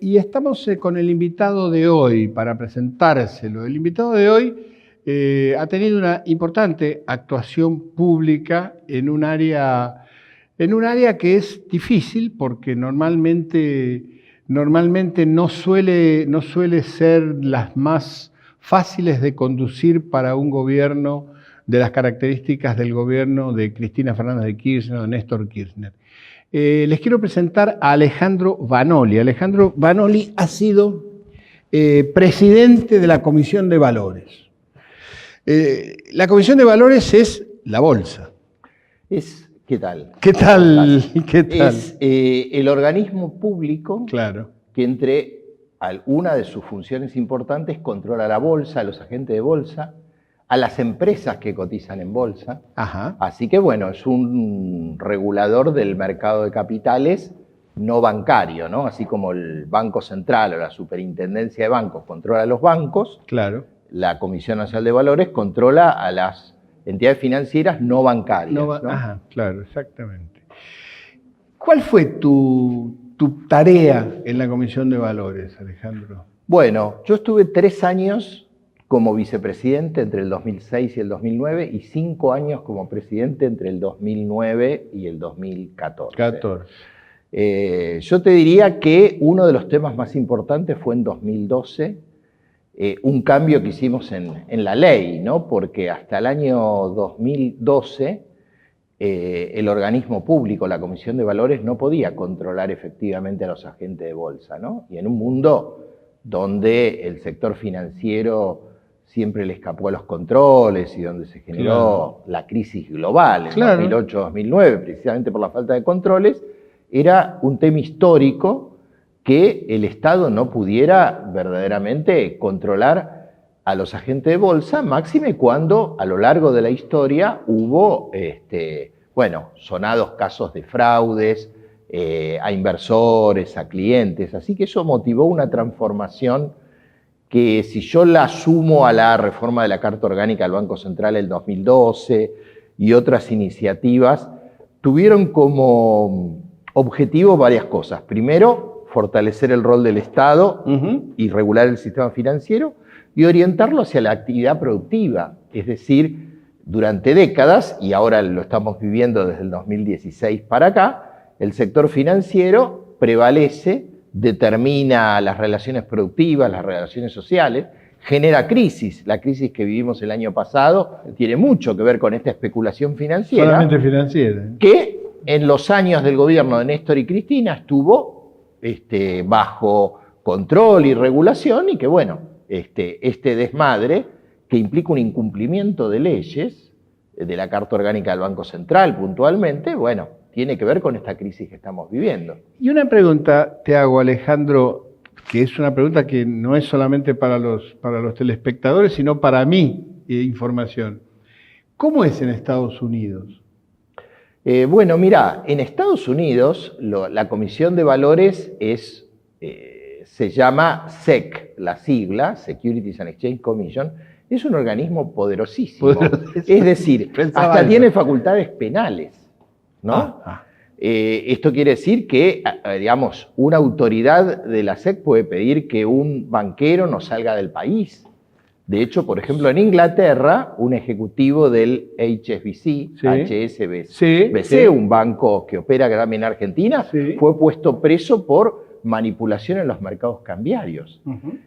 Y estamos con el invitado de hoy para presentárselo. El invitado de hoy ha tenido una importante actuación pública en un área que es difícil porque normalmente no suele ser las más fáciles de conducir para un gobierno de las características del gobierno de Cristina Fernández de Kirchner o de Néstor Kirchner. Les quiero presentar a Alejandro Vanoli. Alejandro Vanoli ha sido presidente de la Comisión de Valores. La Comisión de Valores es la bolsa. ¿Qué tal? ¿Qué tal? ¿Qué tal? Es el organismo público Claro. que una de sus funciones importantes controla la bolsa, a los agentes de bolsa, a las empresas que cotizan en bolsa. Ajá. Así que bueno, es un regulador del mercado de capitales no bancario, ¿no? Así como el Banco Central o la Superintendencia de Bancos controla los bancos, Claro. la Comisión Nacional de Valores controla a las entidades financieras no bancarias. ¿No? Ajá, claro, exactamente. ¿Cuál fue tu tarea en la Comisión de Valores, Alejandro? Bueno, yo estuve 3 años como vicepresidente entre el 2006 y el 2009 y 5 años como presidente entre el 2009 y el 2014. Yo te diría que uno de los temas más importantes fue en 2012, un cambio que hicimos en la ley, ¿no? Porque hasta el año 2012 el organismo público, la Comisión de Valores, no podía controlar efectivamente a los agentes de bolsa, ¿no? Y en un mundo donde el sector financiero siempre le escapó a los controles y donde se generó la crisis global en 2008-2009, precisamente por la falta de controles, era un tema histórico que el Estado no pudiera verdaderamente controlar a los agentes de bolsa, máxime cuando a lo largo de la historia hubo, sonados casos de fraudes a inversores, a clientes. Así que eso motivó una transformación que, si yo la sumo a la reforma de la Carta Orgánica del Banco Central del 2012 y otras iniciativas, tuvieron como objetivo varias cosas. Primero, fortalecer el rol del Estado y regular el sistema financiero y orientarlo hacia la actividad productiva. Es decir, durante décadas, y ahora lo estamos viviendo desde el 2016 para acá, el sector financiero prevalece, determina las relaciones productivas, las relaciones sociales, genera crisis. La crisis que vivimos el año pasado tiene mucho que ver con esta especulación financiera. Solamente financiera. Que en los años del gobierno de Néstor y Cristina estuvo bajo control y regulación, y que bueno, este desmadre que implica un incumplimiento de leyes, de la Carta Orgánica del Banco Central puntualmente, bueno, tiene que ver con esta crisis que estamos viviendo. Y una pregunta te hago, Alejandro, que es una pregunta que no es solamente para los telespectadores, sino para mí, información. ¿Cómo es en Estados Unidos? Bueno, mirá, en Estados Unidos la Comisión de Valores se llama SEC, la sigla, Securities and Exchange Commission, es un organismo poderosísimo. Es decir, hasta tiene facultades penales, ¿no? Esto quiere decir que, digamos, una autoridad de la SEC puede pedir que un banquero no salga del país. De hecho, por ejemplo, en Inglaterra, un ejecutivo del HSBC, un banco que opera también en Argentina, fue puesto preso por manipulación en los mercados cambiarios.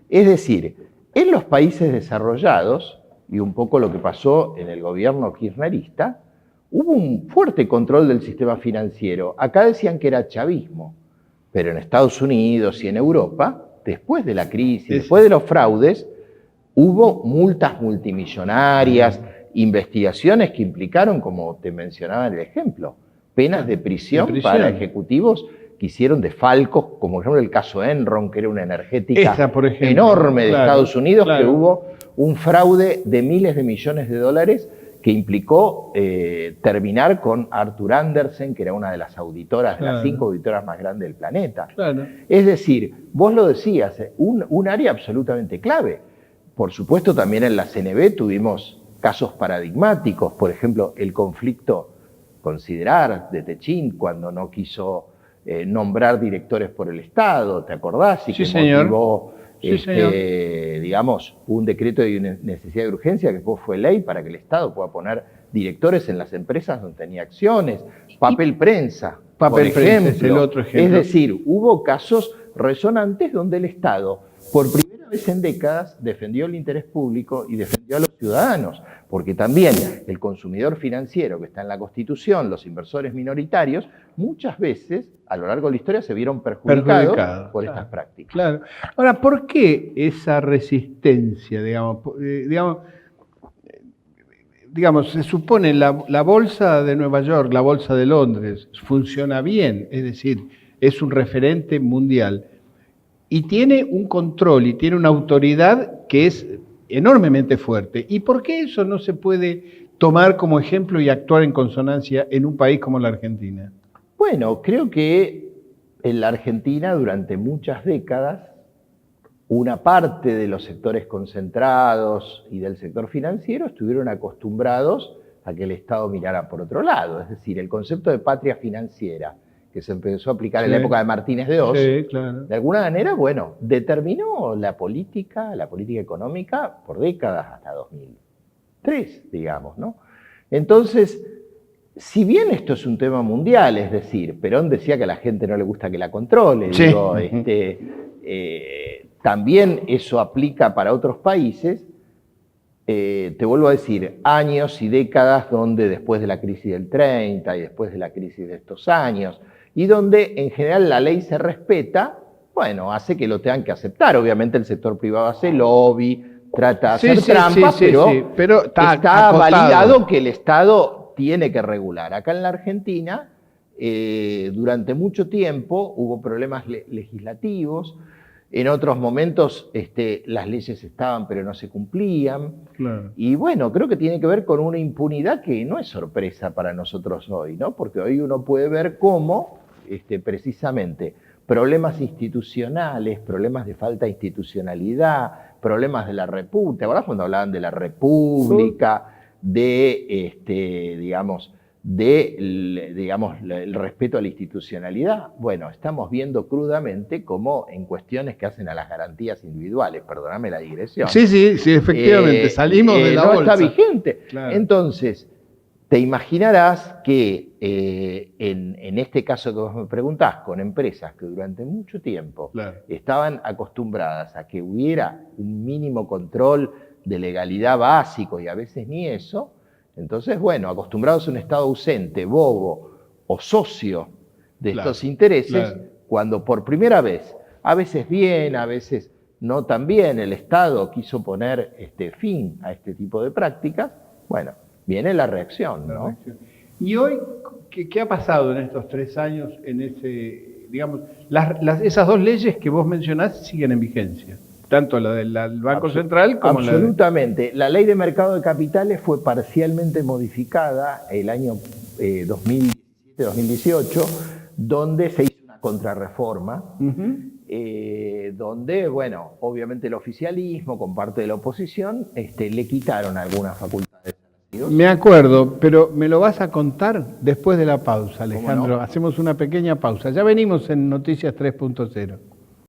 Es decir, en los países desarrollados, y un poco lo que pasó en el gobierno kirchnerista, hubo un fuerte control del sistema financiero. Acá decían que era chavismo, pero en Estados Unidos y en Europa, después de la crisis, después de los fraudes, hubo multas multimillonarias, investigaciones que implicaron, como te mencionaba en el ejemplo, penas de prisión para ejecutivos que hicieron desfalcos, como por ejemplo el caso Enron, que era una energética enorme de Estados Unidos, que hubo un fraude de miles de millones de dólares que implicó terminar con Arthur Andersen, que era una de las auditoras, de las 5 auditoras más grandes del planeta. Es decir, vos lo decías, un área absolutamente clave. Por supuesto, también en la CNB tuvimos casos paradigmáticos, por ejemplo, el conflicto Considerar de Techint, cuando no quiso nombrar directores por el Estado, ¿te acordás? Y sí, que señor. motivó, Sí, señor. digamos, un decreto de necesidad de urgencia que después fue ley para que el Estado pueda poner directores en las empresas donde tenía acciones, papel prensa, Papel por prensa ejemplo. es el otro ejemplo. Es decir, hubo casos resonantes donde el Estado, por primera vez en décadas, defendió el interés público y defendió a los ciudadanos, porque también el consumidor financiero que está en la Constitución, los inversores minoritarios, muchas veces a lo largo de la historia se vieron perjudicados por estas prácticas. Claro. Ahora, ¿por qué esa resistencia, digamos, se supone la bolsa de Nueva York, la bolsa de Londres, funciona bien, es decir, es un referente mundial y tiene un control y tiene una autoridad que es enormemente fuerte? ¿Y por qué eso no se puede tomar como ejemplo y actuar en consonancia en un país como la Argentina? Bueno, creo que en la Argentina durante muchas décadas una parte de los sectores concentrados y del sector financiero estuvieron acostumbrados a que el Estado mirara por otro lado. Es decir, el concepto de patria financiera, que se empezó a aplicar en la época de Martínez de Oz, claro, de alguna manera, bueno, determinó la política económica por décadas hasta 2003, digamos, ¿no? Entonces, si bien esto es un tema mundial, es decir, Perón decía que a la gente no le gusta que la controle, sí. digo, también eso aplica para otros países. Te vuelvo a decir, años y décadas donde después de la crisis del 30 y después de la crisis de estos años, y donde en general la ley se respeta, bueno, hace que lo tengan que aceptar. Obviamente el sector privado hace lobby, trata de hacer trampa, pero está validado que el Estado tiene que regular. Acá en la Argentina, durante mucho tiempo hubo problemas legislativos. En otros momentos las leyes estaban pero no se cumplían. Claro. Y bueno, creo que tiene que ver con una impunidad que no es sorpresa para nosotros hoy, ¿no? Porque hoy uno puede ver cómo precisamente problemas institucionales, problemas de falta de institucionalidad, problemas de la República. ¿Te acordás cuando hablaban de la República, el respeto a la institucionalidad? Bueno, estamos viendo crudamente cómo en cuestiones que hacen a las garantías individuales, perdóname la digresión. Sí, efectivamente, salimos de la bolsa. No está vigente. Claro. Entonces, te imaginarás que en este caso que vos me preguntás, con empresas que durante mucho tiempo estaban acostumbradas a que hubiera un mínimo control de legalidad básico y a veces ni eso, entonces, bueno, acostumbrados a un Estado ausente, bobo o socio de estos intereses, cuando por primera vez, a veces bien, a veces no tan bien, el Estado quiso poner fin a este tipo de prácticas, bueno, viene la reacción, ¿no? Y hoy, ¿qué ha pasado en estos 3 años en digamos, esas 2 leyes que vos mencionás siguen en vigencia? Tanto la del Banco Central como absolutamente. La ley de mercado de capitales fue parcialmente modificada el año 2017-2018, donde se hizo una contrarreforma, donde, bueno, obviamente el oficialismo, con parte de la oposición, le quitaron algunas facultades. Me acuerdo, pero me lo vas a contar después de la pausa, Alejandro. No. Hacemos una pequeña pausa. Ya venimos en Noticias 3.0.